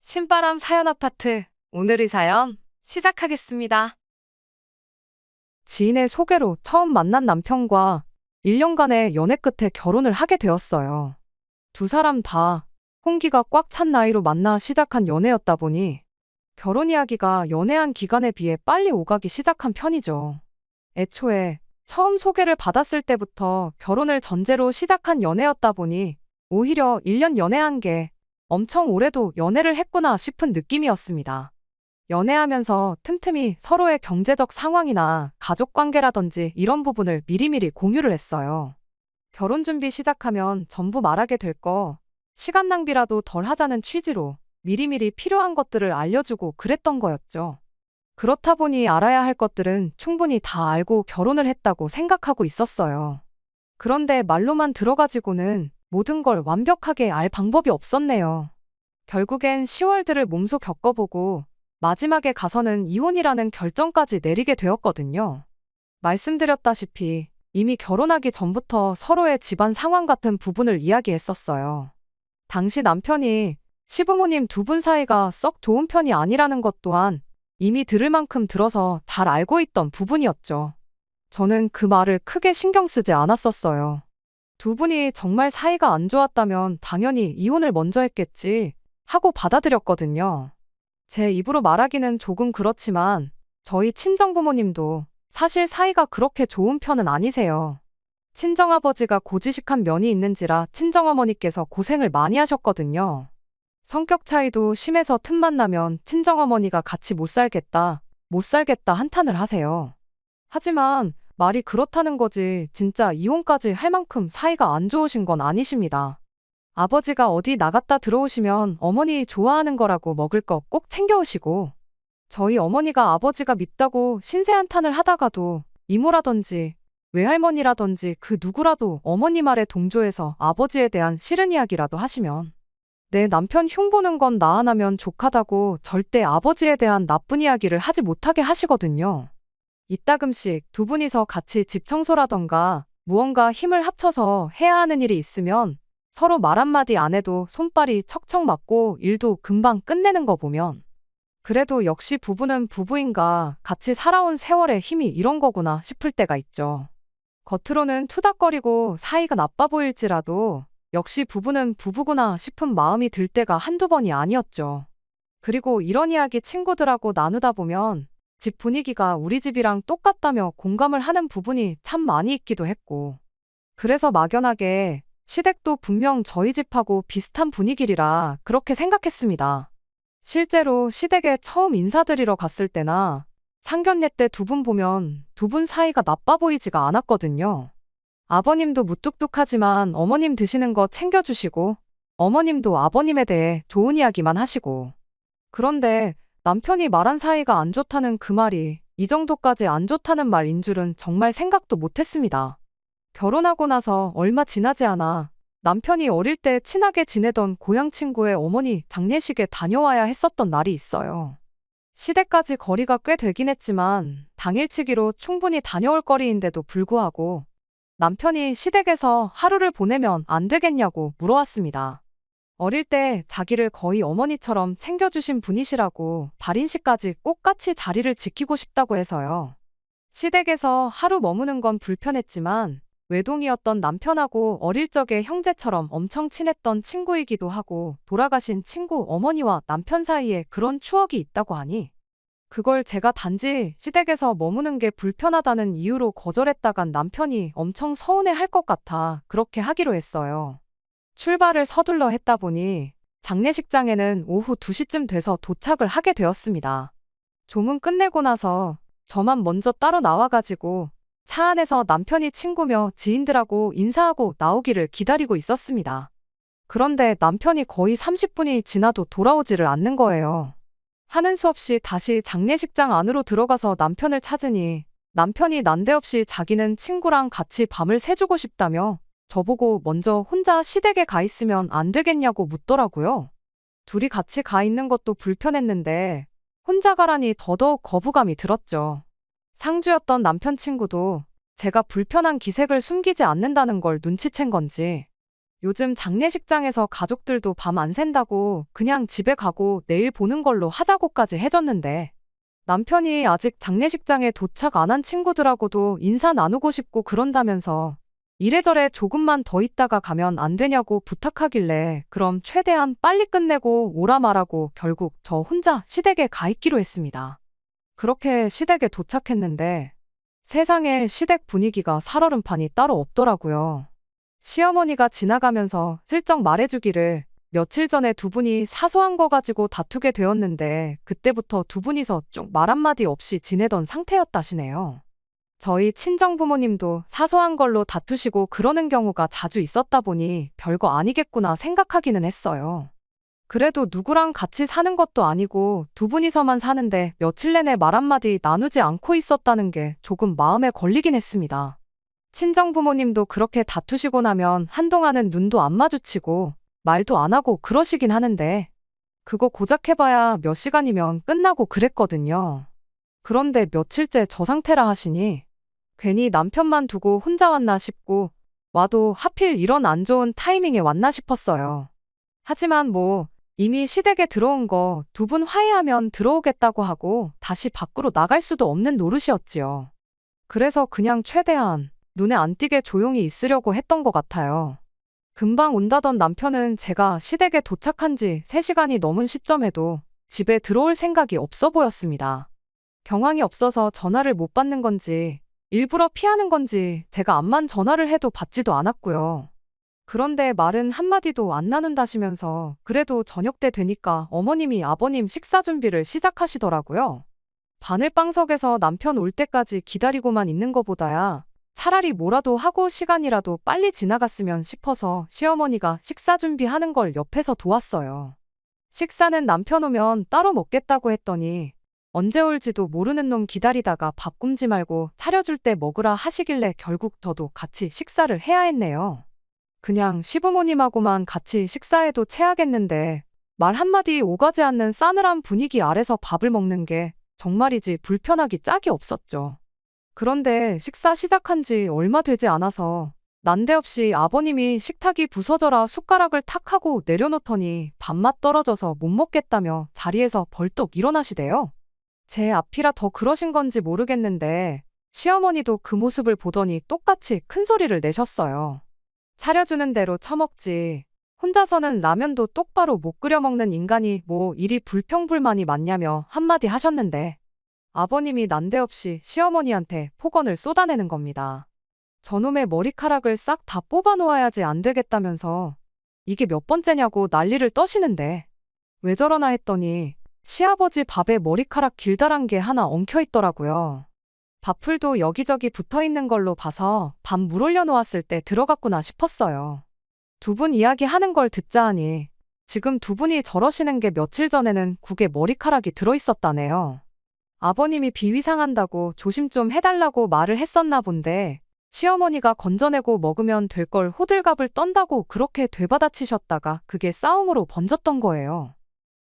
신바람 사연 아파트. 오늘의 사연 시작하겠습니다. 지인의 소개로 처음 만난 남편과 1년간의 연애 끝에 결혼을 하게 되었어요. 두 사람 다 홍기가 꽉 찬 나이로 만나 시작한 연애였다 보니 결혼 이야기가 연애한 기간에 비해 빨리 오가기 시작한 편이죠. 애초에 처음 소개를 받았을 때부터 결혼을 전제로 시작한 연애였다 보니 오히려 1년 연애한 게 엄청 오래도 연애를 했구나 싶은 느낌이었습니다. 연애하면서 틈틈이 서로의 경제적 상황이나 가족 관계라든지 이런 부분을 미리미리 공유를 했어요. 결혼 준비 시작하면 전부 말하게 될 거, 시간 낭비라도 덜 하자는 취지로 미리미리 필요한 것들을 알려주고 그랬던 거였죠. 그렇다 보니 알아야 할 것들은 충분히 다 알고 결혼을 했다고 생각하고 있었어요. 그런데 말로만 들어가지고는 모든 걸 완벽하게 알 방법이 없었네요. 결국엔 10월들을 몸소 겪어보고 마지막에 가서는 이혼이라는 결정까지 내리게 되었거든요. 말씀드렸다시피 이미 결혼하기 전부터 서로의 집안 상황 같은 부분을 이야기했었어요. 당시 남편이 시부모님 두 분 사이가 썩 좋은 편이 아니라는 것 또한 이미 들을 만큼 들어서 잘 알고 있던 부분이었죠. 저는 그 말을 크게 신경 쓰지 않았었어요. 두 분이 정말 사이가 안 좋았다면 당연히 이혼을 먼저 했겠지 하고 받아들였거든요. 제 입으로 말하기는 조금 그렇지만 저희 친정부모님도 사실 사이가 그렇게 좋은 편은 아니세요. 친정아버지가 고지식한 면이 있는지라 친정어머니께서 고생을 많이 하셨거든요. 성격 차이도 심해서 틈만 나면 친정어머니가 같이 못 살겠다 한탄을 하세요. 하지만 말이 그렇다는 거지 진짜 이혼까지 할 만큼 사이가 안 좋으신 건 아니십니다. 아버지가 어디 나갔다 들어오시면 어머니 좋아하는 거라고 먹을 거 꼭 챙겨오시고 저희 어머니가 아버지가 밉다고 신세한탄을 하다가도 이모라든지 외할머니라든지 그 누구라도 어머니 말에 동조해서 아버지에 대한 싫은 이야기라도 하시면 내 남편 흉보는 건 나 하나면 족하다고 절대 아버지에 대한 나쁜 이야기를 하지 못하게 하시거든요. 이따금씩 두 분이서 같이 집 청소라던가 무언가 힘을 합쳐서 해야 하는 일이 있으면 서로 말 한마디 안 해도 손발이 척척 맞고 일도 금방 끝내는 거 보면 그래도 역시 부부는 부부인가 같이 살아온 세월의 힘이 이런 거구나 싶을 때가 있죠. 겉으로는 투닥거리고 사이가 나빠 보일지라도 역시 부부는 부부구나 싶은 마음이 들 때가 한두 번이 아니었죠. 그리고 이런 이야기 친구들하고 나누다 보면 집 분위기가 우리 집이랑 똑같다며 공감을 하는 부분이 참 많이 있기도 했고 그래서 막연하게 시댁도 분명 저희 집하고 비슷한 분위기리라 그렇게 생각했습니다. 실제로 시댁에 처음 인사드리러 갔을 때나 상견례 때 두 분 보면 두 분 사이가 나빠 보이지가 않았거든요. 아버님도 무뚝뚝하지만 어머님 드시는 거 챙겨주시고 어머님도 아버님에 대해 좋은 이야기만 하시고 그런데 남편이 말한 사이가 안 좋다는 그 말이 이 정도까지 안 좋다는 말인 줄은 정말 생각도 못했습니다. 결혼하고 나서 얼마 지나지 않아 남편이 어릴 때 친하게 지내던 고향 친구의 어머니 장례식에 다녀와야 했었던 날이 있어요. 시댁까지 거리가 꽤 되긴 했지만 당일치기로 충분히 다녀올 거리인데도 불구하고 남편이 시댁에서 하루를 보내면 안 되겠냐고 물어왔습니다. 어릴 때 자기를 거의 어머니처럼 챙겨주신 분이시라고 발인식까지 꼭 같이 자리를 지키고 싶다고 해서요. 시댁에서 하루 머무는 건 불편했지만 외동이었던 남편하고 어릴 적에 형제처럼 엄청 친했던 친구이기도 하고 돌아가신 친구 어머니와 남편 사이에 그런 추억이 있다고 하니 그걸 제가 단지 시댁에서 머무는 게 불편하다는 이유로 거절했다간 남편이 엄청 서운해할 것 같아 그렇게 하기로 했어요. 출발을 서둘러 했다 보니 장례식장에는 오후 2시쯤 돼서 도착을 하게 되었습니다. 조문 끝내고 나서 저만 먼저 따로 나와가지고 차 안에서 남편이 친구며 지인들하고 인사하고 나오기를 기다리고 있었습니다. 그런데 남편이 거의 30분이 지나도 돌아오지를 않는 거예요. 하는 수 없이 다시 장례식장 안으로 들어가서 남편을 찾으니 남편이 난데없이 자기는 친구랑 같이 밤을 새주고 싶다며 저보고 먼저 혼자 시댁에 가 있으면 안 되겠냐고 묻더라고요. 둘이 같이 가 있는 것도 불편했는데 혼자 가라니 더더욱 거부감이 들었죠. 상주였던 남편 친구도 제가 불편한 기색을 숨기지 않는다는 걸 눈치챈 건지 요즘 장례식장에서 가족들도 밤 안 샌다고 그냥 집에 가고 내일 보는 걸로 하자고까지 해줬는데 남편이 아직 장례식장에 도착 안 한 친구들하고도 인사 나누고 싶고 그런다면서 이래저래 조금만 더 있다가 가면 안 되냐고 부탁하길래 그럼 최대한 빨리 끝내고 오라 말하고 결국 저 혼자 시댁에 가 있기로 했습니다. 그렇게 시댁에 도착했는데 세상에 시댁 분위기가 살얼음판이 따로 없더라고요. 시어머니가 지나가면서 슬쩍 말해주기를 며칠 전에 두 분이 사소한 거 가지고 다투게 되었는데 그때부터 두 분이서 쭉 말 한마디 없이 지내던 상태였다시네요. 저희 친정부모님도 사소한 걸로 다투시고 그러는 경우가 자주 있었다 보니 별거 아니겠구나 생각하기는 했어요. 그래도 누구랑 같이 사는 것도 아니고 두 분이서만 사는데 며칠 내내 말 한마디 나누지 않고 있었다는 게 조금 마음에 걸리긴 했습니다. 친정부모님도 그렇게 다투시고 나면 한동안은 눈도 안 마주치고 말도 안 하고 그러시긴 하는데 그거 고작 해봐야 몇 시간이면 끝나고 그랬거든요. 그런데 며칠째 저 상태라 하시니 괜히 남편만 두고 혼자 왔나 싶고 와도 하필 이런 안 좋은 타이밍에 왔나 싶었어요. 하지만 뭐 이미 시댁에 들어온 거 두 분 화해하면 들어오겠다고 하고 다시 밖으로 나갈 수도 없는 노릇이었지요. 그래서 그냥 최대한 눈에 안 띄게 조용히 있으려고 했던 것 같아요. 금방 온다던 남편은 제가 시댁에 도착한 지 3시간이 넘은 시점에도 집에 들어올 생각이 없어 보였습니다. 경황이 없어서 전화를 못 받는 건지 일부러 피하는 건지 제가 암만 전화를 해도 받지도 않았고요. 그런데 말은 한마디도 안 나눈다시면서 그래도 저녁 때 되니까 어머님이 아버님 식사 준비를 시작하시더라고요. 바늘방석에서 남편 올 때까지 기다리고만 있는 것보다야 차라리 뭐라도 하고 시간이라도 빨리 지나갔으면 싶어서 시어머니가 식사 준비하는 걸 옆에서 도왔어요. 식사는 남편 오면 따로 먹겠다고 했더니 언제 올지도 모르는 놈 기다리다가 밥 굶지 말고 차려줄 때 먹으라 하시길래 결국 저도 같이 식사를 해야 했네요. 그냥 시부모님하고만 같이 식사해도 체하겠는데 말 한마디 오가지 않는 싸늘한 분위기 아래서 밥을 먹는 게 정말이지 불편하기 짝이 없었죠. 그런데 식사 시작한 지 얼마 되지 않아서 난데없이 아버님이 식탁이 부서져라 숟가락을 탁 하고 내려놓더니 밥맛 떨어져서 못 먹겠다며 자리에서 벌떡 일어나시대요. 제 앞이라 더 그러신 건지 모르겠는데 시어머니도 그 모습을 보더니 똑같이 큰 소리를 내셨어요. 차려주는 대로 처먹지. 혼자서는 라면도 똑바로 못 끓여 먹는 인간이 뭐 이리 불평불만이 많냐며 한마디 하셨는데 아버님이 난데없이 시어머니한테 폭언을 쏟아내는 겁니다. 저놈의 머리카락을 싹 다 뽑아 놓아야지 안 되겠다면서 이게 몇 번째냐고 난리를 떠시는데 왜 저러나 했더니 시아버지 밥에 머리카락 길다란 게 하나 엉켜 있더라고요. 밥풀도 여기저기 붙어 있는 걸로 봐서 밥 물 올려 놓았을 때 들어갔구나 싶었어요. 두 분 이야기하는 걸 듣자 하니 지금 두 분이 저러시는 게 며칠 전에는 국에 머리카락이 들어 있었다네요. 아버님이 비위 상한다고 조심 좀 해달라고 말을 했었나 본데 시어머니가 건져내고 먹으면 될 걸 호들갑을 떤다고 그렇게 되받아치셨다가 그게 싸움으로 번졌던 거예요.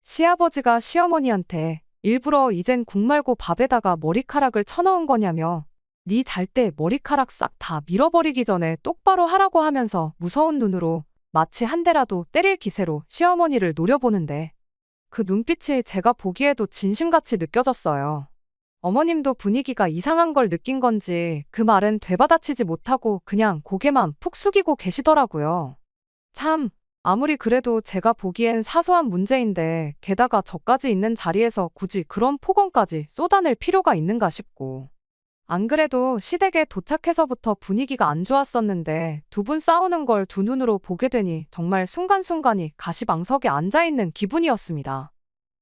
시아버지가 시어머니한테 일부러 이젠 국 말고 밥에다가 머리카락을 쳐넣은 거냐며 네 잘 때 머리카락 싹 다 밀어버리기 전에 똑바로 하라고 하면서 무서운 눈으로 마치 한 대라도 때릴 기세로 시어머니를 노려보는데 그 눈빛이 제가 보기에도 진심같이 느껴졌어요. 어머님도 분위기가 이상한 걸 느낀 건지 그 말은 되받아치지 못하고 그냥 고개만 푹 숙이고 계시더라고요. 참, 아무리 그래도 제가 보기엔 사소한 문제인데 게다가 저까지 있는 자리에서 굳이 그런 폭언까지 쏟아낼 필요가 있는가 싶고. 안 그래도 시댁에 도착해서부터 분위기가 안 좋았었는데 두 분 싸우는 걸 두 눈으로 보게 되니 정말 순간순간이 가시방석에 앉아있는 기분이었습니다.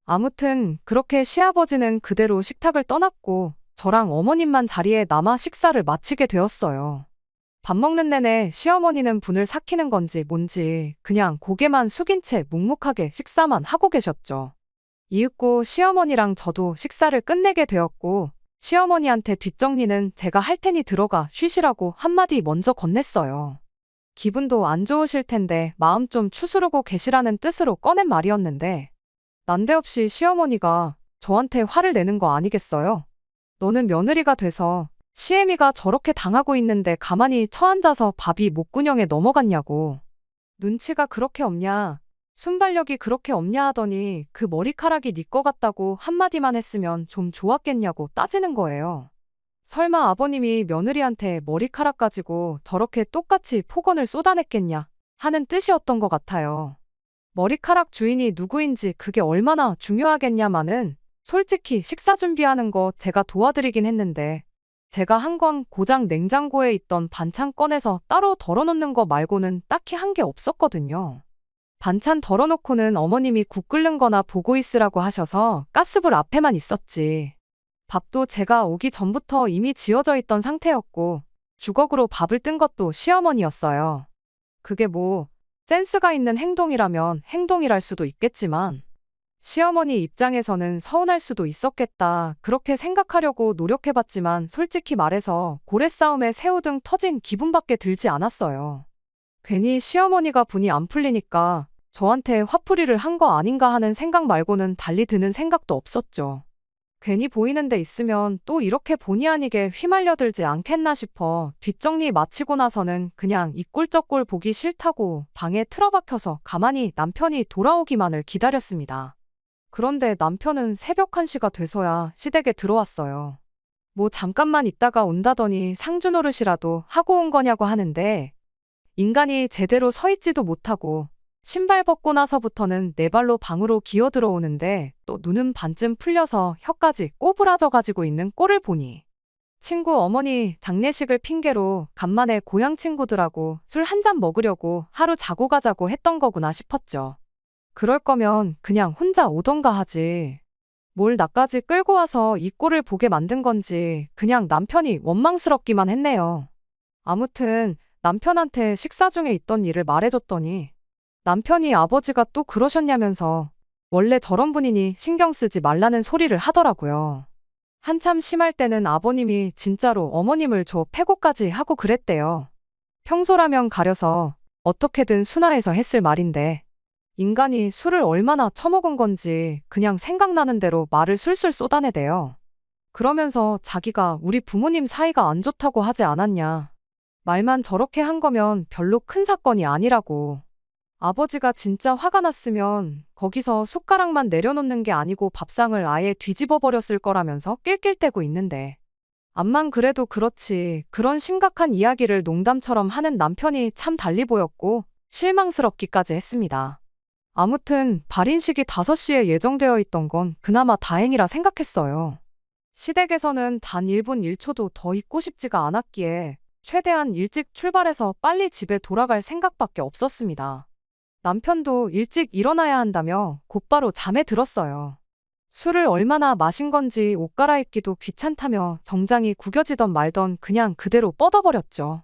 아무튼 그렇게 시아버지는 그대로 식탁을 떠났고 저랑 어머님만 자리에 남아 식사를 마치게 되었어요. 밥 먹는 내내 시어머니는 분을 삭히는 건지 뭔지 그냥 고개만 숙인 채 묵묵하게 식사만 하고 계셨죠. 이윽고 시어머니랑 저도 식사를 끝내게 되었고 시어머니한테 뒷정리는 제가 할 테니 들어가 쉬시라고 한마디 먼저 건넸어요. 기분도 안 좋으실 텐데 마음 좀 추스르고 계시라는 뜻으로 꺼낸 말이었는데 난데없이 시어머니가 저한테 화를 내는 거 아니겠어요? 너는 며느리가 돼서 시애미가 저렇게 당하고 있는데 가만히 처앉아서 밥이 목구멍에 넘어갔냐고. 눈치가 그렇게 없냐, 순발력이 그렇게 없냐 하더니 그 머리카락이 네 거 같다고 한마디만 했으면 좀 좋았겠냐고 따지는 거예요. 설마 아버님이 며느리한테 머리카락 가지고 저렇게 똑같이 폭언을 쏟아냈겠냐 하는 뜻이었던 것 같아요. 머리카락 주인이 누구인지 그게 얼마나 중요하겠냐마는 솔직히 식사 준비하는 거 제가 도와드리긴 했는데 제가 한 건 고장 냉장고에 있던 반찬 꺼내서 따로 덜어놓는 거 말고는 딱히 한 게 없었거든요. 반찬 덜어놓고는 어머님이 국 끓는 거나 보고 있으라고 하셔서 가스불 앞에만 있었지. 밥도 제가 오기 전부터 이미 지어져 있던 상태였고 주걱으로 밥을 뜬 것도 시어머니였어요. 그게 뭐 센스가 있는 행동이라면 행동이랄 수도 있겠지만 시어머니 입장에서는 서운할 수도 있었겠다 그렇게 생각하려고 노력해봤지만 솔직히 말해서 고래싸움에 새우등 터진 기분밖에 들지 않았어요. 괜히 시어머니가 분이 안 풀리니까 저한테 화풀이를 한 거 아닌가 하는 생각 말고는 달리 드는 생각도 없었죠. 괜히 보이는 데 있으면 또 이렇게 본의 아니게 휘말려들지 않겠나 싶어 뒷정리 마치고 나서는 그냥 이 꼴 저 꼴 보기 싫다고 방에 틀어박혀서 가만히 남편이 돌아오기만을 기다렸습니다. 그런데 남편은 새벽 1시가 돼서야 시댁에 들어왔어요. 뭐 잠깐만 있다가 온다더니 상주 노릇이라도 하고 온 거냐고 하는데 인간이 제대로 서 있지도 못하고 신발 벗고 나서부터는 네 발로 방으로 기어 들어오는데 또 눈은 반쯤 풀려서 혀까지 꼬부라져 가지고 있는 꼴을 보니 친구 어머니 장례식을 핑계로 간만에 고향 친구들하고 술 한 잔 먹으려고 하루 자고 가자고 했던 거구나 싶었죠. 그럴 거면 그냥 혼자 오던가 하지. 뭘 나까지 끌고 와서 이 꼴을 보게 만든 건지 그냥 남편이 원망스럽기만 했네요. 아무튼 남편한테 식사 중에 있던 일을 말해줬더니 남편이 아버지가 또 그러셨냐면서 원래 저런 분이니 신경 쓰지 말라는 소리를 하더라고요. 한참 심할 때는 아버님이 진짜로 어머님을 저 패고까지 하고 그랬대요. 평소라면 가려서 어떻게든 순화해서 했을 말인데 인간이 술을 얼마나 처먹은 건지 그냥 생각나는 대로 말을 술술 쏟아내대요. 그러면서 자기가 우리 부모님 사이가 안 좋다고 하지 않았냐. 말만 저렇게 한 거면 별로 큰 사건이 아니라고. 아버지가 진짜 화가 났으면 거기서 숟가락만 내려놓는 게 아니고 밥상을 아예 뒤집어 버렸을 거라면서 낄낄대고 있는데 암만 그래도 그렇지 그런 심각한 이야기를 농담처럼 하는 남편이 참 달리 보였고 실망스럽기까지 했습니다. 아무튼 발인식이 5시에 예정되어 있던 건 그나마 다행이라 생각했어요. 시댁에서는 단 1분 1초도 더 있고 싶지가 않았기에 최대한 일찍 출발해서 빨리 집에 돌아갈 생각밖에 없었습니다. 남편도 일찍 일어나야 한다며 곧바로 잠에 들었어요. 술을 얼마나 마신 건지 옷 갈아입기도 귀찮다며 정장이 구겨지던 말던 그냥 그대로 뻗어버렸죠.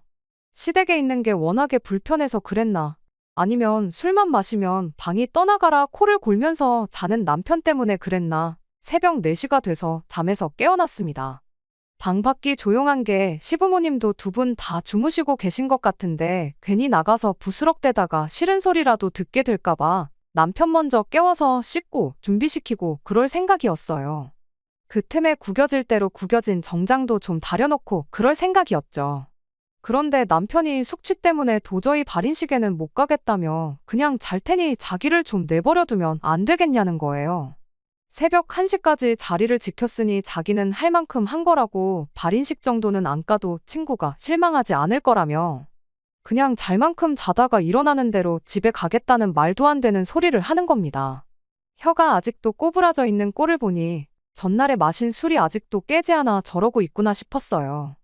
시댁에 있는 게 워낙에 불편해서 그랬나 아니면 술만 마시면 방이 떠나가라 코를 골면서 자는 남편 때문에 그랬나 새벽 4시가 돼서 잠에서 깨어났습니다. 방 밖이 조용한 게 시부모님도 두 분 다 주무시고 계신 것 같은데 괜히 나가서 부스럭대다가 싫은 소리라도 듣게 될까봐 남편 먼저 깨워서 씻고 준비시키고 그럴 생각이었어요. 그 틈에 구겨질 대로 구겨진 정장도 좀 다려놓고 그럴 생각이었죠. 그런데 남편이 숙취 때문에 도저히 발인식에는 못 가겠다며 그냥 잘 테니 자기를 좀 내버려두면 안 되겠냐는 거예요. 새벽 1시까지 자리를 지켰으니 자기는 할 만큼 한 거라고 발인식 정도는 안 가도 친구가 실망하지 않을 거라며 그냥 잘 만큼 자다가 일어나는 대로 집에 가겠다는 말도 안 되는 소리를 하는 겁니다. 혀가 아직도 꼬부라져 있는 꼴을 보니 전날에 마신 술이 아직도 깨지 않아 저러고 있구나 싶었어요.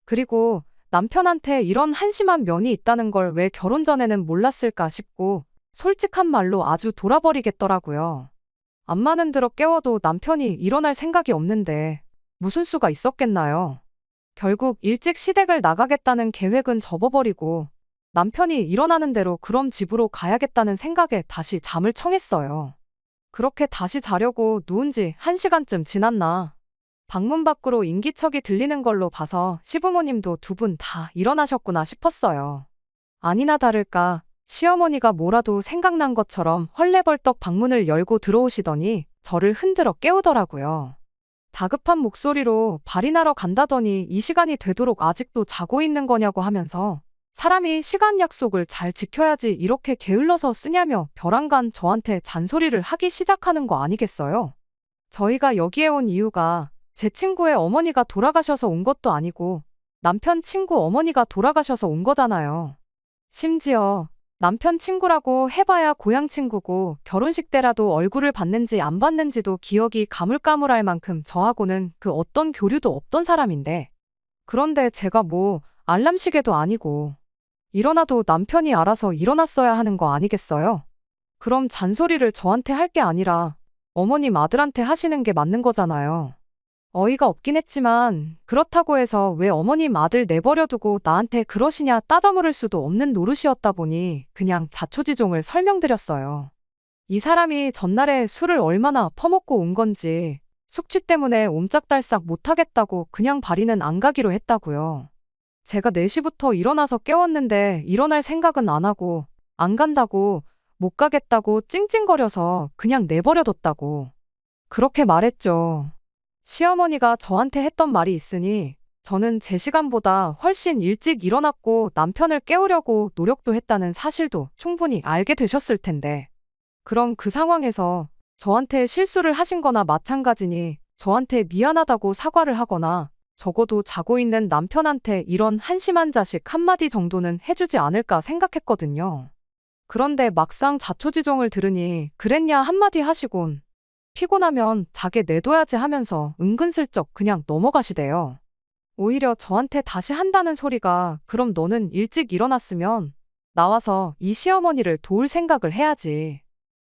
그리고 남편한테 이런 한심한 면이 있다는 걸 왜 결혼 전에는 몰랐을까 싶고 솔직한 말로 아주 돌아버리겠더라고요. 암마는 들어 깨워도 남편이 일어날 생각이 없는데 무슨 수가 있었겠나요? 결국 일찍 시댁을 나가겠다는 계획은 접어버리고 남편이 일어나는 대로 그럼 집으로 가야겠다는 생각에 다시 잠을 청했어요. 그렇게 다시 자려고 누운 지 1시간쯤 지났나. 방문 밖으로 인기척이 들리는 걸로 봐서 시부모님도 두 분 다 일어나셨구나 싶었어요. 아니나 다를까 시어머니가 뭐라도 생각난 것처럼 헐레벌떡 방문을 열고 들어오시더니 저를 흔들어 깨우더라고요. 다급한 목소리로 발인하러 간다더니 이 시간이 되도록 아직도 자고 있는 거냐고 하면서 사람이 시간 약속을 잘 지켜야지 이렇게 게을러서 쓰냐며 벼랑간 저한테 잔소리를 하기 시작하는 거 아니겠어요? 저희가 여기에 온 이유가 제 친구의 어머니가 돌아가셔서 온 것도 아니고 남편 친구 어머니가 돌아가셔서 온 거잖아요. 심지어 남편 친구라고 해봐야 고향 친구고 결혼식 때라도 얼굴을 봤는지 안 봤는지도 기억이 가물가물할 만큼 저하고는 그 어떤 교류도 없던 사람인데 그런데 제가 뭐 알람시계도 아니고 일어나도 남편이 알아서 일어났어야 하는 거 아니겠어요? 그럼 잔소리를 저한테 할 게 아니라 어머님 아들한테 하시는 게 맞는 거잖아요. 어이가 없긴 했지만 그렇다고 해서 왜 어머님 아들 내버려두고 나한테 그러시냐 따져 물을 수도 없는 노릇이었다 보니 그냥 자초지종을 설명드렸어요. 이 사람이 전날에 술을 얼마나 퍼먹고 온 건지 숙취 때문에 옴짝달싹 못하겠다고 그냥 발이는 안 가기로 했다고요. 제가 4시부터 일어나서 깨웠는데 일어날 생각은 안 하고 안 간다고 못 가겠다고 찡찡거려서 그냥 내버려뒀다고 그렇게 말했죠. 시어머니가 저한테 했던 말이 있으니 저는 제 시간보다 훨씬 일찍 일어났고 남편을 깨우려고 노력도 했다는 사실도 충분히 알게 되셨을 텐데 그럼 그 상황에서 저한테 실수를 하신 거나 마찬가지니 저한테 미안하다고 사과를 하거나 적어도 자고 있는 남편한테 이런 한심한 자식 한마디 정도는 해주지 않을까 생각했거든요. 그런데 막상 자초지종을 들으니 그랬냐 한마디 하시곤 피곤하면 자게 내둬야지 하면서 은근슬쩍 그냥 넘어가시대요. 오히려 저한테 다시 한다는 소리가 그럼 너는 일찍 일어났으면 나와서 이 시어머니를 도울 생각을 해야지.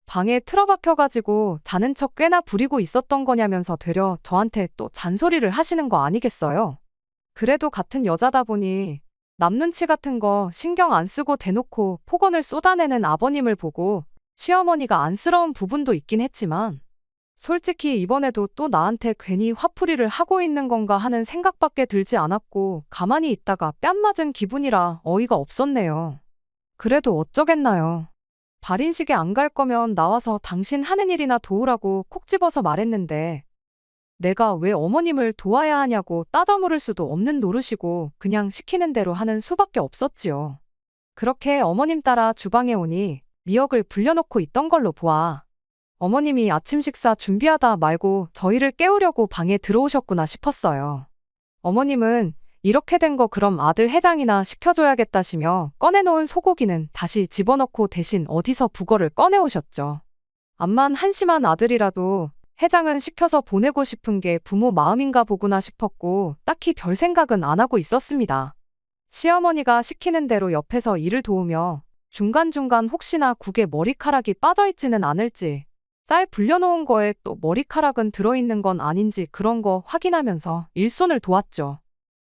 방에 틀어박혀가지고 자는 척 꽤나 부리고 있었던 거냐면서 되려 저한테 또 잔소리를 하시는 거 아니겠어요? 그래도 같은 여자다 보니 남 눈치 같은 거 신경 안 쓰고 대놓고 폭언을 쏟아내는 아버님을 보고 시어머니가 안쓰러운 부분도 있긴 했지만 솔직히 이번에도 또 나한테 괜히 화풀이를 하고 있는 건가 하는 생각밖에 들지 않았고 가만히 있다가 뺨 맞은 기분이라 어이가 없었네요. 그래도 어쩌겠나요. 발인식에 안 갈 거면 나와서 당신 하는 일이나 도우라고 콕 집어서 말했는데 내가 왜 어머님을 도와야 하냐고 따져 물을 수도 없는 노릇이고 그냥 시키는 대로 하는 수밖에 없었지요. 그렇게 어머님 따라 주방에 오니 미역을 불려놓고 있던 걸로 보아 어머님이 아침 식사 준비하다 말고 저희를 깨우려고 방에 들어오셨구나 싶었어요. 어머님은 이렇게 된 거 그럼 아들 해장이나 시켜줘야겠다시며 꺼내놓은 소고기는 다시 집어넣고 대신 어디서 북어를 꺼내오셨죠. 암만 한심한 아들이라도 해장은 시켜서 보내고 싶은 게 부모 마음인가 보구나 싶었고 딱히 별 생각은 안 하고 있었습니다. 시어머니가 시키는 대로 옆에서 일을 도우며 중간중간 혹시나 국에 머리카락이 빠져있지는 않을지 쌀 불려놓은 거에 또 머리카락은 들어있는 건 아닌지 그런 거 확인하면서 일손을 도왔죠.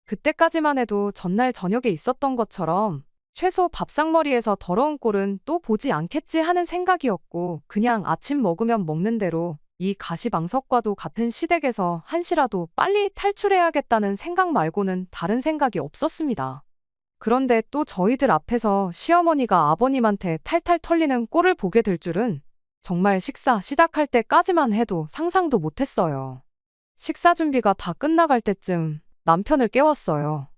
그때까지만 해도 전날 저녁에 있었던 것처럼 최소 밥상머리에서 더러운 꼴은 또 보지 않겠지 하는 생각이었고 그냥 아침 먹으면 먹는 대로 이 가시방석과도 같은 시댁에서 한시라도 빨리 탈출해야겠다는 생각 말고는 다른 생각이 없었습니다. 그런데 또 저희들 앞에서 시어머니가 아버님한테 탈탈 털리는 꼴을 보게 될 줄은 정말 식사 시작할 때까지만 해도 상상도 못했어요. 식사 준비가 다 끝나갈 때쯤 남편을 깨웠어요.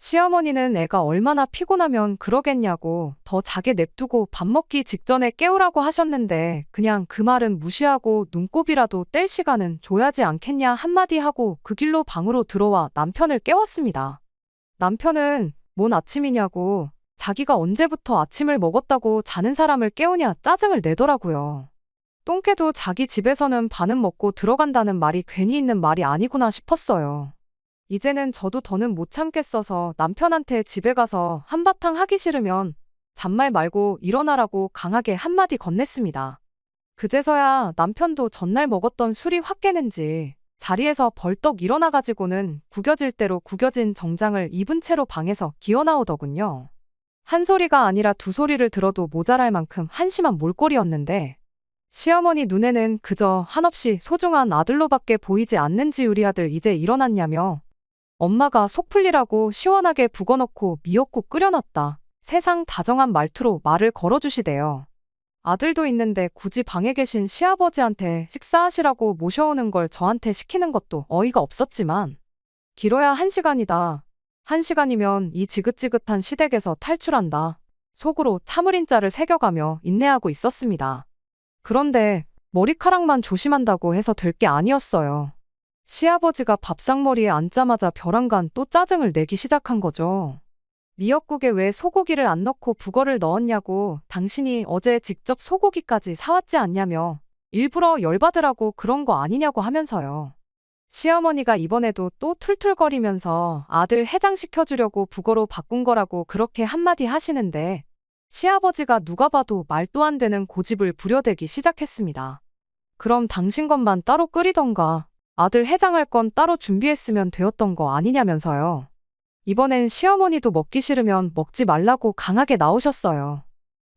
시어머니는 애가 얼마나 피곤하면 그러겠냐고 더 자게 냅두고 밥 먹기 직전에 깨우라고 하셨는데 그냥 그 말은 무시하고 눈곱이라도 뗄 시간은 줘야지 않겠냐 한마디 하고 그 길로 방으로 들어와 남편을 깨웠습니다. 남편은 뭔 아침이냐고 자기가 언제부터 아침을 먹었다고 자는 사람을 깨우냐 짜증을 내더라고요. 똥개도 자기 집에서는 반은 먹고 들어간다는 말이 괜히 있는 말이 아니구나 싶었어요. 이제는 저도 더는 못 참겠어서 남편한테 집에 가서 한바탕 하기 싫으면 잔말 말고 일어나라고 강하게 한마디 건넸습니다. 그제서야 남편도 전날 먹었던 술이 확 깨는지 자리에서 벌떡 일어나가지고는 구겨질 대로 구겨진 정장을 입은 채로 방에서 기어나오더군요. 한 소리가 아니라 두 소리를 들어도 모자랄 만큼 한심한 몰골이었는데 시어머니 눈에는 그저 한없이 소중한 아들로밖에 보이지 않는지 우리 아들 이제 일어났냐며 엄마가 속 풀리라고 시원하게 북어넣고 미역국 끓여놨다. 세상 다정한 말투로 말을 걸어주시대요. 아들도 있는데 굳이 방에 계신 시아버지한테 식사하시라고 모셔오는 걸 저한테 시키는 것도 어이가 없었지만 길어야 1시간이다. 1시간이면 이 지긋지긋한 시댁에서 탈출한다. 속으로 참을인자를 새겨가며 인내하고 있었습니다. 그런데 머리카락만 조심한다고 해서 될 게 아니었어요. 시아버지가 밥상머리에 앉자마자 벼랑간 또 짜증을 내기 시작한 거죠. 미역국에 왜 소고기를 안 넣고 북어를 넣었냐고, 당신이 어제 직접 소고기까지 사왔지 않냐며, 일부러 열받으라고 그런 거 아니냐고 하면서요. 시어머니가 이번에도 또 툴툴거리면서 아들 해장시켜주려고 북어로 바꾼 거라고 그렇게 한마디 하시는데, 시아버지가 누가 봐도 말도 안 되는 고집을 부려대기 시작했습니다. 그럼 당신 것만 따로 끓이던가 아들 해장할 건 따로 준비했으면 되었던 거 아니냐면서요. 이번엔 시어머니도 먹기 싫으면 먹지 말라고 강하게 나오셨어요.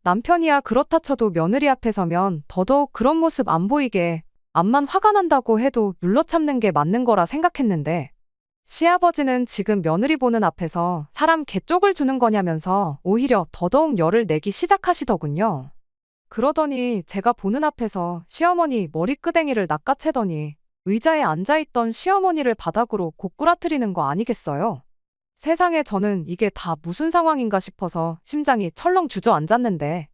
남편이야 그렇다 쳐도 며느리 앞에 서면 더더욱 그런 모습 안 보이게 암만 화가 난다고 해도 눌러 참는 게 맞는 거라 생각했는데, 시아버지는 지금 며느리 보는 앞에서 사람 개쪽을 주는 거냐면서 오히려 더더욱 열을 내기 시작하시더군요. 그러더니 제가 보는 앞에서 시어머니 머리끄댕이를 낚아채더니 의자에 앉아있던 시어머니를 바닥으로 고꾸라뜨리는 거 아니겠어요? 세상에, 저는 이게 다 무슨 상황인가 싶어서 심장이 철렁 주저앉았는데,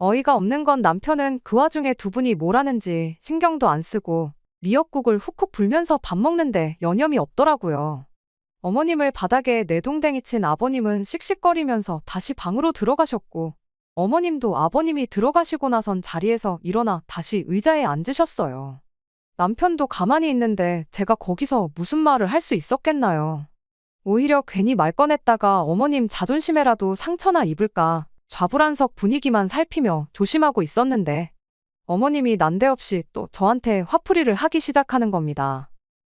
어이가 없는 건 남편은 그 와중에 두 분이 뭘 하는지 신경도 안 쓰고 미역국을 훅훅 불면서 밥 먹는데 여념이 없더라고요. 어머님을 바닥에 내동댕이 친 아버님은 씩씩거리면서 다시 방으로 들어가셨고, 어머님도 아버님이 들어가시고 나선 자리에서 일어나 다시 의자에 앉으셨어요. 남편도 가만히 있는데 제가 거기서 무슨 말을 할 수 있었겠나요? 오히려 괜히 말 꺼냈다가 어머님 자존심에라도 상처나 입을까 좌불안석 분위기만 살피며 조심하고 있었는데, 어머님이 난데없이 또 저한테 화풀이를 하기 시작하는 겁니다.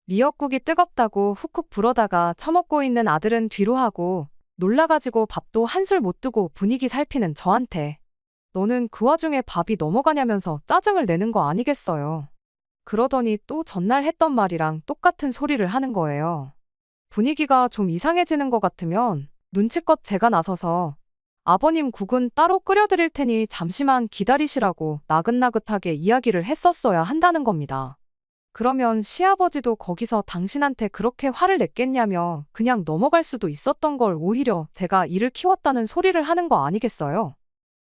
미역국이 뜨겁다고 훅훅 불어다가 처먹고 있는 아들은 뒤로 하고, 놀라가지고 밥도 한술 못 뜨고 분위기 살피는 저한테 너는 그 와중에 밥이 넘어가냐면서 짜증을 내는 거 아니겠어요. 그러더니 또 전날 했던 말이랑 똑같은 소리를 하는 거예요. 분위기가 좀 이상해지는 것 같으면 눈치껏 제가 나서서 아버님 국은 따로 끓여드릴 테니 잠시만 기다리시라고 나긋나긋하게 이야기를 했었어야 한다는 겁니다. 그러면 시아버지도 거기서 당신한테 그렇게 화를 냈겠냐며 그냥 넘어갈 수도 있었던 걸 오히려 제가 이를 키웠다는 소리를 하는 거 아니겠어요?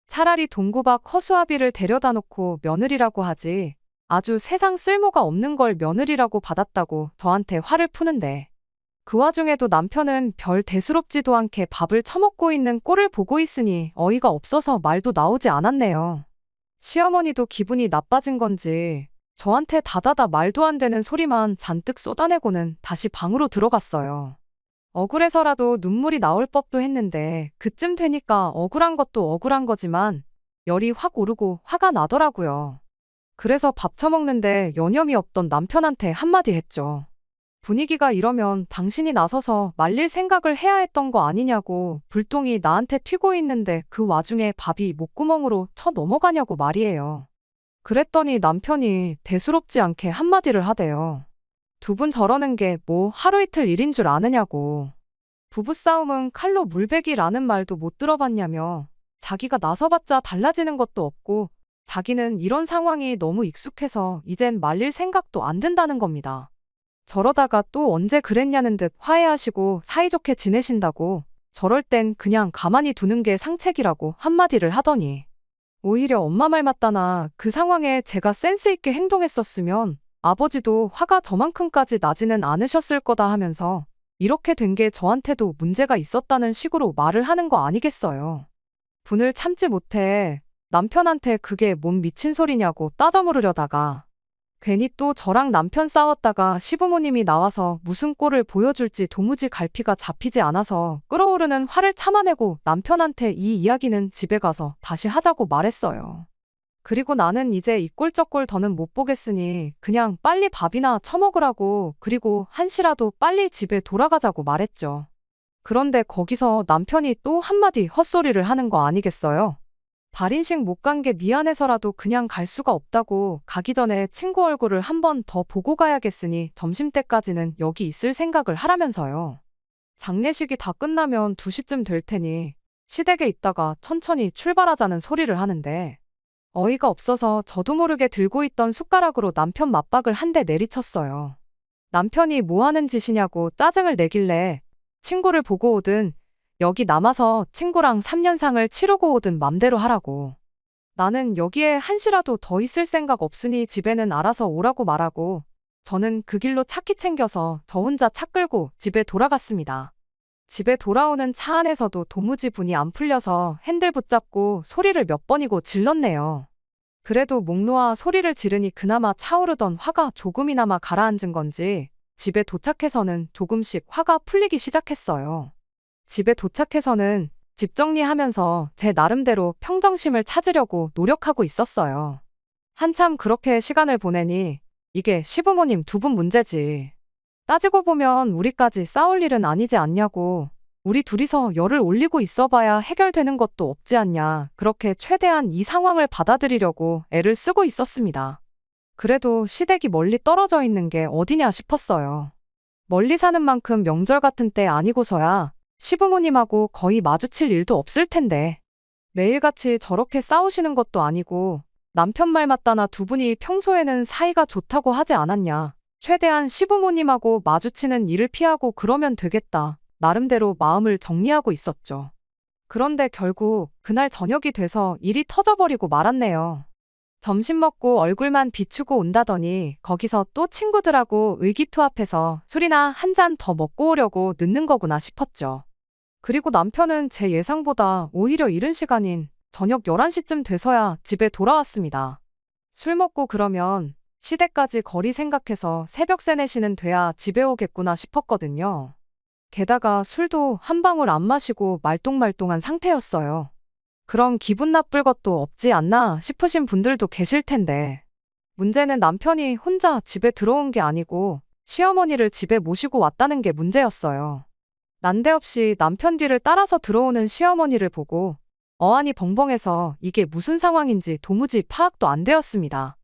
차라리 동구박 허수아비를 데려다 놓고 며느리라고 하지, 아주 세상 쓸모가 없는 걸 며느리라고 받았다고 저한테 화를 푸는데, 그 와중에도 남편은 별 대수롭지도 않게 밥을 처먹고 있는 꼴을 보고 있으니 어이가 없어서 말도 나오지 않았네요. 시어머니도 기분이 나빠진 건지 저한테 다다다 말도 안 되는 소리만 잔뜩 쏟아내고는 다시 방으로 들어갔어요. 억울해서라도 눈물이 나올 법도 했는데 그쯤 되니까 억울한 것도 억울한 거지만 열이 확 오르고 화가 나더라고요. 그래서 밥 처먹는데 여념이 없던 남편한테 한마디 했죠. 분위기가 이러면 당신이 나서서 말릴 생각을 해야 했던 거 아니냐고, 불똥이 나한테 튀고 있는데 그 와중에 밥이 목구멍으로 쳐 넘어가냐고 말이에요. 그랬더니 남편이 대수롭지 않게 한마디를 하대요. 두 분 저러는 게 뭐 하루 이틀 일인 줄 아느냐고. 부부싸움은 칼로 물베기라는 말도 못 들어봤냐며, 자기가 나서봤자 달라지는 것도 없고 자기는 이런 상황이 너무 익숙해서 이젠 말릴 생각도 안 든다는 겁니다. 저러다가 또 언제 그랬냐는 듯 화해하시고 사이좋게 지내신다고, 저럴 땐 그냥 가만히 두는 게 상책이라고 한마디를 하더니, 오히려 엄마 말 맞다나 그 상황에 제가 센스 있게 행동했었으면 아버지도 화가 저만큼까지 나지는 않으셨을 거다 하면서 이렇게 된 게 저한테도 문제가 있었다는 식으로 말을 하는 거 아니겠어요. 분을 참지 못해 남편한테 그게 뭔 미친 소리냐고 따져 물으려다가 괜히 또 저랑 남편 싸웠다가 시부모님이 나와서 무슨 꼴을 보여줄지 도무지 갈피가 잡히지 않아서 끓어오르는 화를 참아내고 남편한테 이 이야기는 집에 가서 다시 하자고 말했어요. 그리고 나는 이제 이 꼴 저 꼴 더는 못 보겠으니 그냥 빨리 밥이나 처먹으라고, 그리고 한시라도 빨리 집에 돌아가자고 말했죠. 그런데 거기서 남편이 또 한마디 헛소리를 하는 거 아니겠어요? 발인식 못 간 게 미안해서라도 그냥 갈 수가 없다고, 가기 전에 친구 얼굴을 한 번 더 보고 가야겠으니 점심때까지는 여기 있을 생각을 하라면서요. 장례식이 다 끝나면 2시쯤 될 테니 시댁에 있다가 천천히 출발하자는 소리를 하는데, 어이가 없어서 저도 모르게 들고 있던 숟가락으로 남편 맞박을 한 대 내리쳤어요. 남편이 뭐 하는 짓이냐고 짜증을 내길래 친구를 보고 오든 여기 남아서 친구랑 3년상을 치르고 오든 맘대로 하라고. 나는 여기에 한시라도 더 있을 생각 없으니 집에는 알아서 오라고 말하고 저는 그 길로 차키 챙겨서 저 혼자 차 끌고 집에 돌아갔습니다. 집에 돌아오는 차 안에서도 도무지 분이 안 풀려서 핸들 붙잡고 소리를 몇 번이고 질렀네요. 그래도 목 놓아 소리를 지르니 그나마 차오르던 화가 조금이나마 가라앉은 건지 집에 도착해서는 조금씩 화가 풀리기 시작했어요. 집에 도착해서는 집 정리하면서 제 나름대로 평정심을 찾으려고 노력하고 있었어요. 한참 그렇게 시간을 보내니 이게 시부모님 두 분 문제지. 따지고 보면 우리까지 싸울 일은 아니지 않냐고. 우리 둘이서 열을 올리고 있어봐야 해결되는 것도 없지 않냐. 그렇게 최대한 이 상황을 받아들이려고 애를 쓰고 있었습니다. 그래도 시댁이 멀리 떨어져 있는 게 어디냐 싶었어요. 멀리 사는 만큼 명절 같은 때 아니고서야 시부모님하고 거의 마주칠 일도 없을 텐데. 매일같이 저렇게 싸우시는 것도 아니고 남편 말 맞다나 두 분이 평소에는 사이가 좋다고 하지 않았냐. 최대한 시부모님하고 마주치는 일을 피하고 그러면 되겠다. 나름대로 마음을 정리하고 있었죠. 그런데 결국 그날 저녁이 돼서 일이 터져버리고 말았네요. 점심 먹고 얼굴만 비추고 온다더니 거기서 또 친구들하고 의기투합해서 술이나 한 잔 더 먹고 오려고 늦는 거구나 싶었죠. 그리고 남편은 제 예상보다 오히려 이른 시간인 저녁 11시쯤 돼서야 집에 돌아왔습니다. 술 먹고 그러면 시댁까지 거리 생각해서 새벽 3, 4시는 돼야 집에 오겠구나 싶었거든요. 게다가 술도 한 방울 안 마시고 말똥말똥한 상태였어요. 그럼 기분 나쁠 것도 없지 않나 싶으신 분들도 계실 텐데. 문제는 남편이 혼자 집에 들어온 게 아니고 시어머니를 집에 모시고 왔다는 게 문제였어요. 난데없이 남편 뒤를 따라서 들어오는 시어머니를 보고 어안이 벙벙해서 이게 무슨 상황인지 도무지 파악도 안 되었습니다.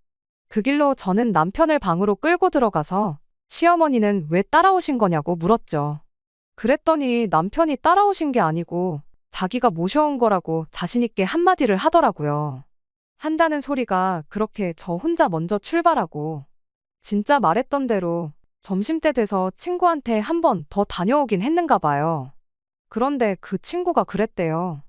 그 길로 저는 남편을 방으로 끌고 들어가서 시어머니는 왜 따라오신 거냐고 물었죠. 그랬더니 남편이 따라오신 게 아니고 자기가 모셔온 거라고 자신있게 한마디를 하더라고요. 한다는 소리가 그렇게 저 혼자 먼저 출발하고 진짜 말했던 대로 점심때 돼서 친구한테 한 번 더 다녀오긴 했는가 봐요. 그런데 그 친구가 그랬대요.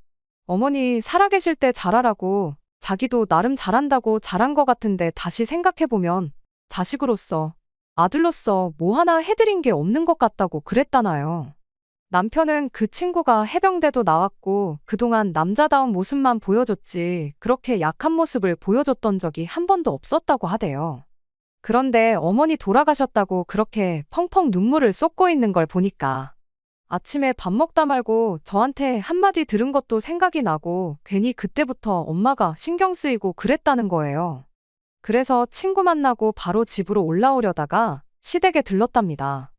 어머니 살아계실 때 잘하라고 자기도 나름 잘한다고 잘한 것 같은데 다시 생각해보면 자식으로서 아들로서 뭐 하나 해드린 게 없는 것 같다고 그랬다나요. 남편은 그 친구가 해병대도 나왔고 그동안 남자다운 모습만 보여줬지 그렇게 약한 모습을 보여줬던 적이 한 번도 없었다고 하대요. 그런데 어머니 돌아가셨다고 그렇게 펑펑 눈물을 쏟고 있는 걸 보니까 아침에 밥 먹다 말고 저한테 한마디 들은 것도 생각이 나고 괜히 그때부터 엄마가 신경 쓰이고 그랬다는 거예요. 그래서 친구 만나고 바로 집으로 올라오려다가 시댁에 들렀답니다.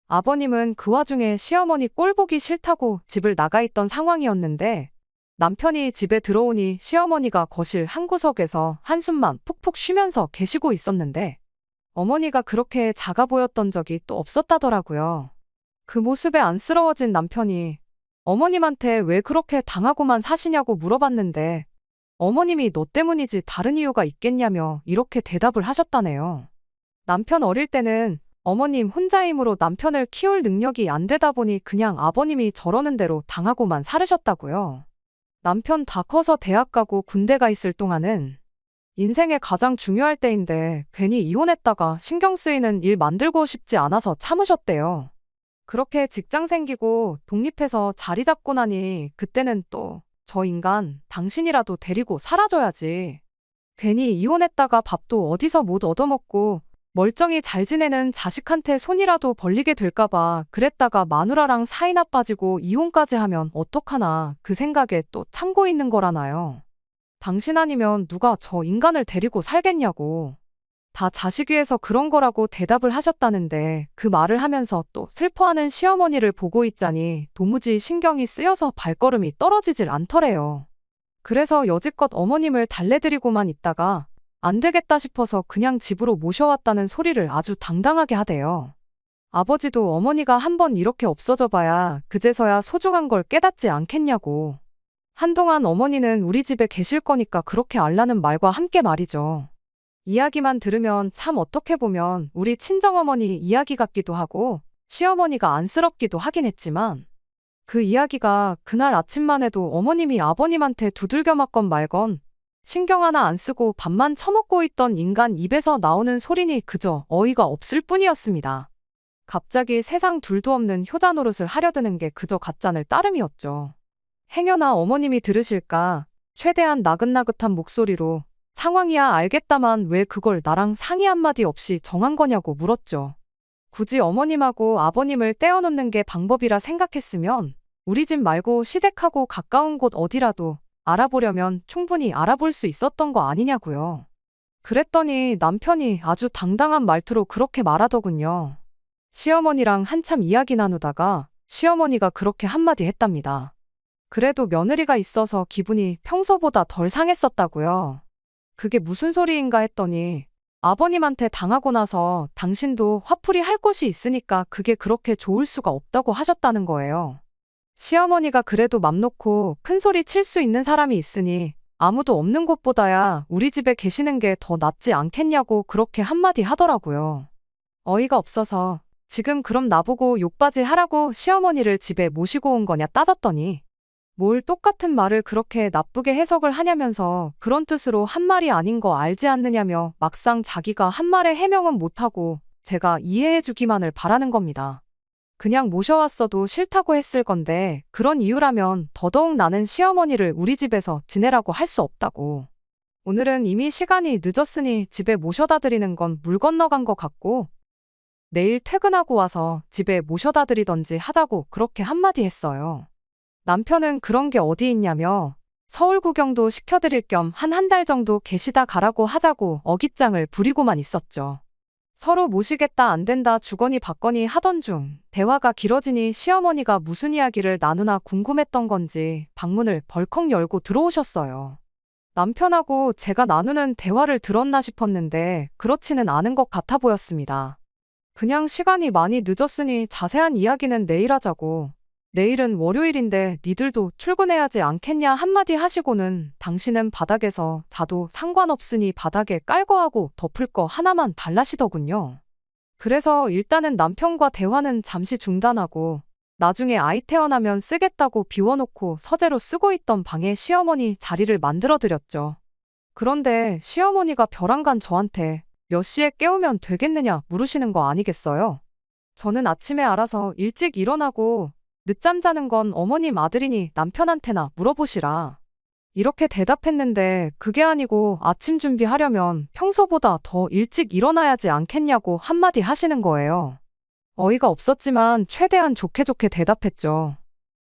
아버님은 그 와중에 시어머니 꼴 보기 싫다고 집을 나가 있던 상황이었는데 남편이 집에 들어오니 시어머니가 거실 한 구석에서 한숨만 푹푹 쉬면서 계시고 있었는데 어머니가 그렇게 작아 보였던 적이 또 없었다더라고요. 그 모습에 안쓰러워진 남편이 어머님한테 왜 그렇게 당하고만 사시냐고 물어봤는데 어머님이 너 때문이지 다른 이유가 있겠냐며 이렇게 대답을 하셨다네요. 남편 어릴 때는 어머님 혼자 힘으로 남편을 키울 능력이 안 되다 보니 그냥 아버님이 저러는 대로 당하고만 살으셨다고요. 남편 다 커서 대학 가고 군대 가 있을 동안은 인생의 가장 중요할 때인데 괜히 이혼했다가 신경 쓰이는 일 만들고 싶지 않아서 참으셨대요. 그렇게 직장 생기고 독립해서 자리 잡고 나니 그때는 또 저 인간 당신이라도 데리고 살아줘야지. 괜히 이혼했다가 밥도 어디서 못 얻어먹고 멀쩡히 잘 지내는 자식한테 손이라도 벌리게 될까봐 그랬다가 마누라랑 사이나 빠지고 이혼까지 하면 어떡하나 그 생각에 또 참고 있는 거라나요. 당신 아니면 누가 저 인간을 데리고 살겠냐고. 다 자식 위해서 그런 거라고 대답을 하셨다는데 그 말을 하면서 또 슬퍼하는 시어머니를 보고 있자니 도무지 신경이 쓰여서 발걸음이 떨어지질 않더래요. 그래서 여지껏 어머님을 달래드리고만 있다가 안 되겠다 싶어서 그냥 집으로 모셔왔다는 소리를 아주 당당하게 하대요. 아버지도 어머니가 한번 이렇게 없어져 봐야 그제서야 소중한 걸 깨닫지 않겠냐고. 한동안 어머니는 우리 집에 계실 거니까 그렇게 알라는 말과 함께 말이죠. 이야기만 들으면 참 어떻게 보면 우리 친정어머니 이야기 같기도 하고 시어머니가 안쓰럽기도 하긴 했지만 그 이야기가 그날 아침만 해도 어머님이 아버님한테 두들겨 맞건 말건 신경 하나 안 쓰고 밥만 처먹고 있던 인간 입에서 나오는 소리니 그저 어이가 없을 뿐이었습니다. 갑자기 세상 둘도 없는 효자 노릇을 하려드는 게 그저 가짠을 따름이었죠. 행여나 어머님이 들으실까 최대한 나긋나긋한 목소리로 상황이야 알겠다만 왜 그걸 나랑 상의 한마디 없이 정한 거냐고 물었죠. 굳이 어머님하고 아버님을 떼어놓는 게 방법이라 생각했으면 우리 집 말고 시댁하고 가까운 곳 어디라도 알아보려면 충분히 알아볼 수 있었던 거 아니냐고요. 그랬더니 남편이 아주 당당한 말투로 그렇게 말하더군요. 시어머니랑 한참 이야기 나누다가 시어머니가 그렇게 한마디 했답니다. 그래도 며느리가 있어서 기분이 평소보다 덜 상했었다고요. 그게 무슨 소리인가 했더니 아버님한테 당하고 나서 당신도 화풀이 할 곳이 있으니까 그게 그렇게 좋을 수가 없다고 하셨다는 거예요. 시어머니가 그래도 맘 놓고 큰 소리 칠 수 있는 사람이 있으니 아무도 없는 곳보다야 우리 집에 계시는 게 더 낫지 않겠냐고 그렇게 한마디 하더라고요. 어이가 없어서 지금 그럼 나보고 욕바지 하라고 시어머니를 집에 모시고 온 거냐 따졌더니 뭘 똑같은 말을 그렇게 나쁘게 해석을 하냐면서 그런 뜻으로 한 말이 아닌 거 알지 않느냐며 막상 자기가 한 말에 해명은 못하고 제가 이해해주기만을 바라는 겁니다. 그냥 모셔왔어도 싫다고 했을 건데 그런 이유라면 더더욱 나는 시어머니를 우리 집에서 지내라고 할 수 없다고. 오늘은 이미 시간이 늦었으니 집에 모셔다 드리는 건 물 건너간 것 같고 내일 퇴근하고 와서 집에 모셔다 드리던지 하자고 그렇게 한마디 했어요. 남편은 그런 게 어디 있냐며 서울 구경도 시켜드릴 겸 한 달 정도 계시다 가라고 하자고 어깃장을 부리고만 있었죠. 서로 모시겠다 안 된다 주거니 받거니 하던 중 대화가 길어지니 시어머니가 무슨 이야기를 나누나 궁금했던 건지 방문을 벌컥 열고 들어오셨어요. 남편하고 제가 나누는 대화를 들었나 싶었는데 그렇지는 않은 것 같아 보였습니다. 그냥 시간이 많이 늦었으니 자세한 이야기는 내일 하자고. 내일은 월요일인데 니들도 출근해야지 않겠냐 한마디 하시고는 당신은 바닥에서 자도 상관없으니 바닥에 깔거 하고 덮을 거 하나만 달라시더군요. 그래서 일단은 남편과 대화는 잠시 중단하고 나중에 아이 태어나면 쓰겠다고 비워놓고 서재로 쓰고 있던 방에 시어머니 자리를 만들어드렸죠. 그런데 시어머니가 벼랑간 저한테 몇 시에 깨우면 되겠느냐 물으시는 거 아니겠어요? 저는 아침에 알아서 일찍 일어나고 늦잠 자는 건 어머님 아들이니 남편한테나 물어보시라. 이렇게 대답했는데 그게 아니고 아침 준비하려면 평소보다 더 일찍 일어나야지 않겠냐고 한마디 하시는 거예요. 어이가 없었지만 최대한 좋게 좋게 대답했죠.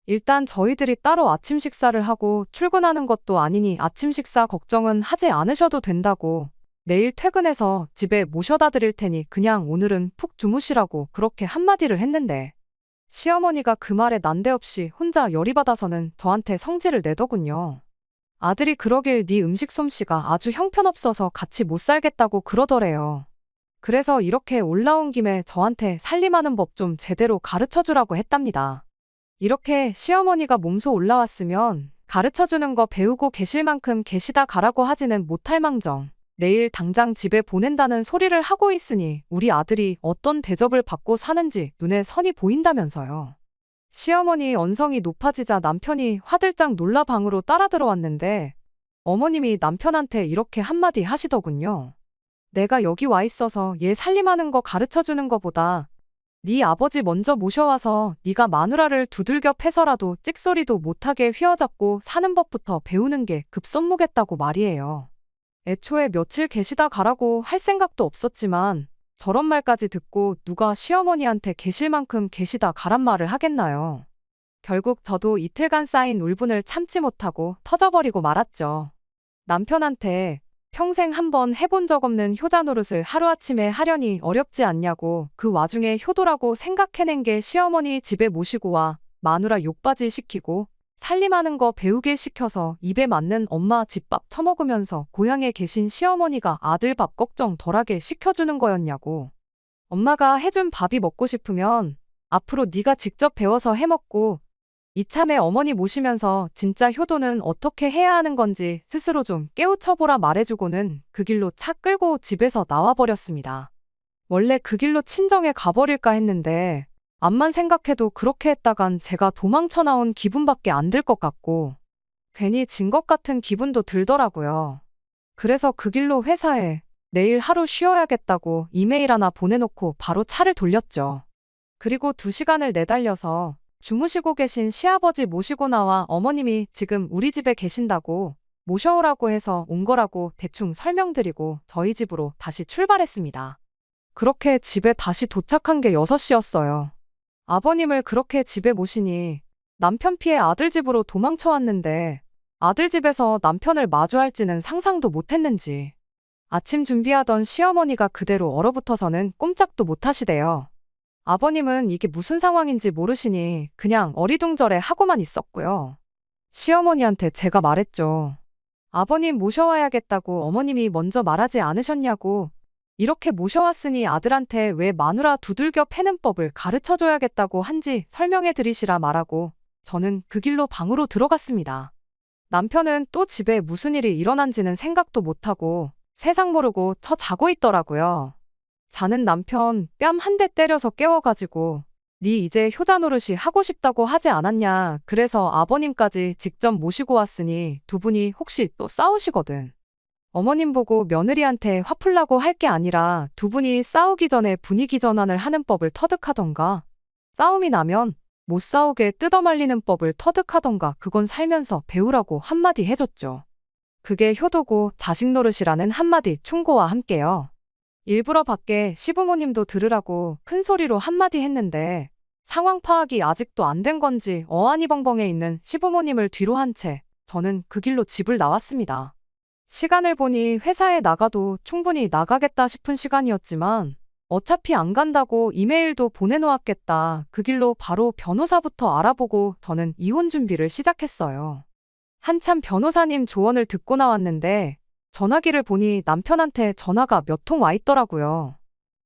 일단 저희들이 따로 아침 식사를 하고 출근하는 것도 아니니 아침 식사 걱정은 하지 않으셔도 된다고. 내일 퇴근해서 집에 모셔다 드릴 테니 그냥 오늘은 푹 주무시라고 그렇게 한마디를 했는데 시어머니가 그 말에 난데없이 혼자 열이 받아서는 저한테 성질을 내더군요. 아들이 그러길 네 음식 솜씨가 아주 형편없어서 같이 못 살겠다고 그러더래요. 그래서 이렇게 올라온 김에 저한테 살림하는 법 좀 제대로 가르쳐주라고 했답니다. 이렇게 시어머니가 몸소 올라왔으면 가르쳐주는 거 배우고 계실 만큼 계시다 가라고 하지는 못할 망정. 내일 당장 집에 보낸다는 소리를 하고 있으니 우리 아들이 어떤 대접을 받고 사는지 눈에 선이 보인다면서요. 시어머니 언성이 높아지자 남편이 화들짝 놀라 방으로 따라 들어왔는데 어머님이 남편한테 이렇게 한마디 하시더군요. 내가 여기 와 있어서 얘 살림하는 거 가르쳐주는 거보다 네 아버지 먼저 모셔와서 네가 마누라를 두들겨 패서라도 찍소리도 못하게 휘어잡고 사는 법부터 배우는 게 급선무겠다고 말이에요. 애초에 며칠 계시다 가라고 할 생각도 없었지만 저런 말까지 듣고 누가 시어머니한테 계실 만큼 계시다 가란 말을 하겠나요. 결국 저도 이틀간 쌓인 울분을 참지 못하고 터져버리고 말았죠. 남편한테 평생 한번 해본 적 없는 효자 노릇을 하루아침에 하려니 어렵지 않냐고 그 와중에 효도라고 생각해낸 게 시어머니 집에 모시고 와 마누라 욕바지 시키고 살림하는 거 배우게 시켜서 입에 맞는 엄마 집밥 처먹으면서 고향에 계신 시어머니가 아들 밥 걱정 덜하게 시켜주는 거였냐고. 엄마가 해준 밥이 먹고 싶으면 앞으로 네가 직접 배워서 해먹고 이참에 어머니 모시면서 진짜 효도는 어떻게 해야 하는 건지 스스로 좀 깨우쳐보라 말해주고는 그 길로 차 끌고 집에서 나와버렸습니다. 원래 그 길로 친정에 가버릴까 했는데 암만 생각해도 그렇게 했다간 제가 도망쳐 나온 기분밖에 안 들 것 같고 괜히 진 것 같은 기분도 들더라고요. 그래서 그 길로 회사에 내일 하루 쉬어야겠다고 이메일 하나 보내놓고 바로 차를 돌렸죠. 그리고 2시간을 내달려서 주무시고 계신 시아버지 모시고 나와 어머님이 지금 우리 집에 계신다고 모셔오라고 해서 온 거라고 대충 설명드리고 저희 집으로 다시 출발했습니다. 그렇게 집에 다시 도착한 게 6시였어요. 아버님을 그렇게 집에 모시니 남편 피해 아들 집으로 도망쳐 왔는데 아들 집에서 남편을 마주할지는 상상도 못했는지 아침 준비하던 시어머니가 그대로 얼어붙어서는 꼼짝도 못하시대요. 아버님은 이게 무슨 상황인지 모르시니 그냥 어리둥절해 하고만 있었고요. 시어머니한테 제가 말했죠. 아버님 모셔와야겠다고 어머님이 먼저 말하지 않으셨냐고. 이렇게 모셔왔으니 아들한테 왜 마누라 두들겨 패는 법을 가르쳐줘야겠다고 한지 설명해 드리시라 말하고 저는 그 길로 방으로 들어갔습니다. 남편은 또 집에 무슨 일이 일어난지는 생각도 못하고 세상 모르고 자고 있더라고요. 자는 남편 뺨 한 대 때려서 깨워가지고 네 이제 효자 노릇이 하고 싶다고 하지 않았냐. 그래서 아버님까지 직접 모시고 왔으니 두 분이 혹시 또 싸우시거든. 어머님 보고 며느리한테 화풀라고 할 게 아니라 두 분이 싸우기 전에 분위기 전환을 하는 법을 터득하던가 싸움이 나면 못 싸우게 뜯어말리는 법을 터득하던가 그건 살면서 배우라고 한마디 해줬죠. 그게 효도고 자식 노릇이라는 한마디 충고와 함께요. 일부러 밖에 시부모님도 들으라고 큰 소리로 한마디 했는데 상황 파악이 아직도 안 된 건지 어안이 벙벙해 있는 시부모님을 뒤로 한 채 저는 그 길로 집을 나왔습니다. 시간을 보니 회사에 나가도 충분히 나가겠다 싶은 시간이었지만 어차피 안 간다고 이메일도 보내놓았겠다. 그 길로 바로 변호사부터 알아보고 저는 이혼 준비를 시작했어요. 한참 변호사님 조언을 듣고 나왔는데 전화기를 보니 남편한테 전화가 몇 통 와 있더라고요.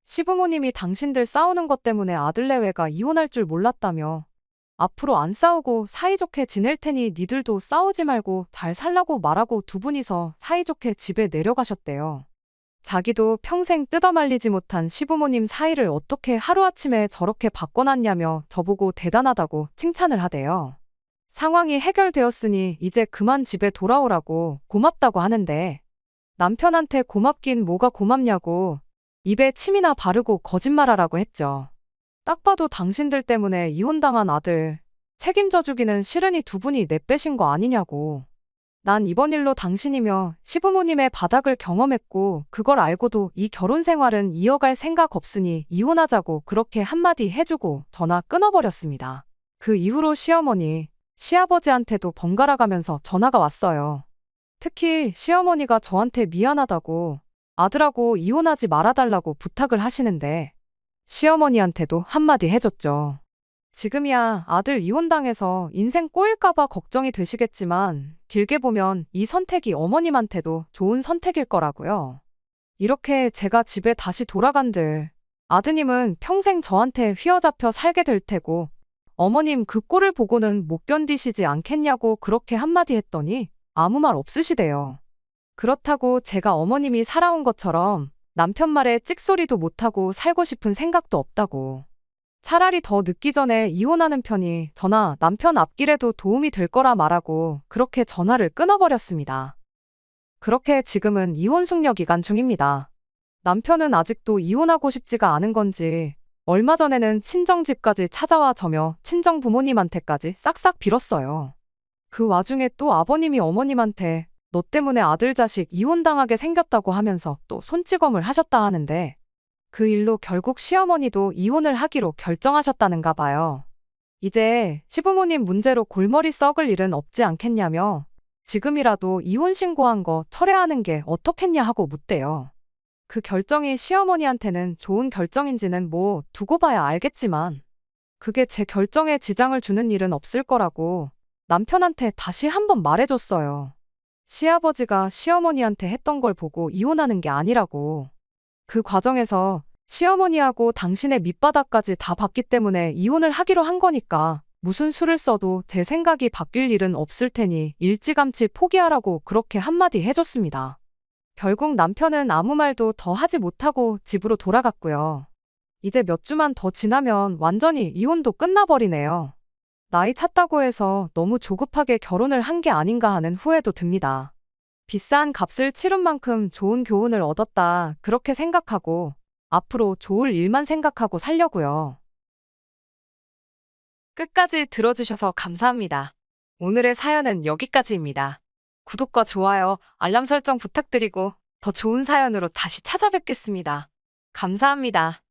시부모님이 당신들 싸우는 것 때문에 아들 내외가 이혼할 줄 몰랐다며 앞으로 안 싸우고 사이좋게 지낼 테니 니들도 싸우지 말고 잘 살라고 말하고 두 분이서 사이좋게 집에 내려가셨대요. 자기도 평생 뜯어말리지 못한 시부모님 사이를 어떻게 하루아침에 저렇게 바꿔놨냐며 저보고 대단하다고 칭찬을 하대요. 상황이 해결되었으니 이제 그만 집에 돌아오라고 고맙다고 하는데 남편한테 고맙긴 뭐가 고맙냐고 입에 침이나 바르고 거짓말하라고 했죠. 딱 봐도 당신들 때문에 이혼당한 아들 책임져 주기는 싫으니 두 분이 내빼신 거 아니냐고. 난 이번 일로 당신이며 시부모님의 바닥을 경험했고 그걸 알고도 이 결혼 생활은 이어갈 생각 없으니 이혼하자고 그렇게 한마디 해주고 전화 끊어버렸습니다. 그 이후로 시어머니, 시아버지한테도 번갈아 가면서 전화가 왔어요. 특히 시어머니가 저한테 미안하다고 아들하고 이혼하지 말아달라고 부탁을 하시는데 시어머니한테도 한마디 해줬죠. 지금이야 아들 이혼당해서 인생 꼬일까봐 걱정이 되시겠지만 길게 보면 이 선택이 어머님한테도 좋은 선택일 거라고요. 이렇게 제가 집에 다시 돌아간들 아드님은 평생 저한테 휘어잡혀 살게 될 테고 어머님 그 꼴을 보고는 못 견디시지 않겠냐고 그렇게 한마디 했더니 아무 말 없으시대요. 그렇다고 제가 어머님이 살아온 것처럼 남편 말에 찍소리도 못하고 살고 싶은 생각도 없다고. 차라리 더 늦기 전에 이혼하는 편이 저나 남편 앞길에도 도움이 될 거라 말하고 그렇게 전화를 끊어버렸습니다. 그렇게 지금은 이혼 숙려 기간 중입니다. 남편은 아직도 이혼하고 싶지가 않은 건지 얼마 전에는 친정집까지 찾아와 저며 친정 부모님한테까지 싹싹 빌었어요. 그 와중에 또 아버님이 어머님한테 너 때문에 아들 자식 이혼당하게 생겼다고 하면서 또 손찌검을 하셨다 하는데 그 일로 결국 시어머니도 이혼을 하기로 결정하셨다는가 봐요. 이제 시부모님 문제로 골머리 썩을 일은 없지 않겠냐며 지금이라도 이혼 신고한 거 철회하는 게 어떻겠냐 하고 묻대요. 그 결정이 시어머니한테는 좋은 결정인지는 뭐 두고 봐야 알겠지만 그게 제 결정에 지장을 주는 일은 없을 거라고 남편한테 다시 한번 말해줬어요. 시아버지가 시어머니한테 했던 걸 보고 이혼하는 게 아니라고. 그 과정에서 시어머니하고 당신의 밑바닥까지 다 봤기 때문에 이혼을 하기로 한 거니까 무슨 수를 써도 제 생각이 바뀔 일은 없을 테니 일찌감치 포기하라고 그렇게 한마디 해줬습니다. 결국 남편은 아무 말도 더 하지 못하고 집으로 돌아갔고요. 이제 몇 주만 더 지나면 완전히 이혼도 끝나버리네요. 나이 찼다고 해서 너무 조급하게 결혼을 한 게 아닌가 하는 후회도 듭니다. 비싼 값을 치른 만큼 좋은 교훈을 얻었다, 그렇게 생각하고 앞으로 좋을 일만 생각하고 살려고요. 끝까지 들어주셔서 감사합니다. 오늘의 사연은 여기까지입니다. 구독과 좋아요, 알람 설정 부탁드리고 더 좋은 사연으로 다시 찾아뵙겠습니다. 감사합니다.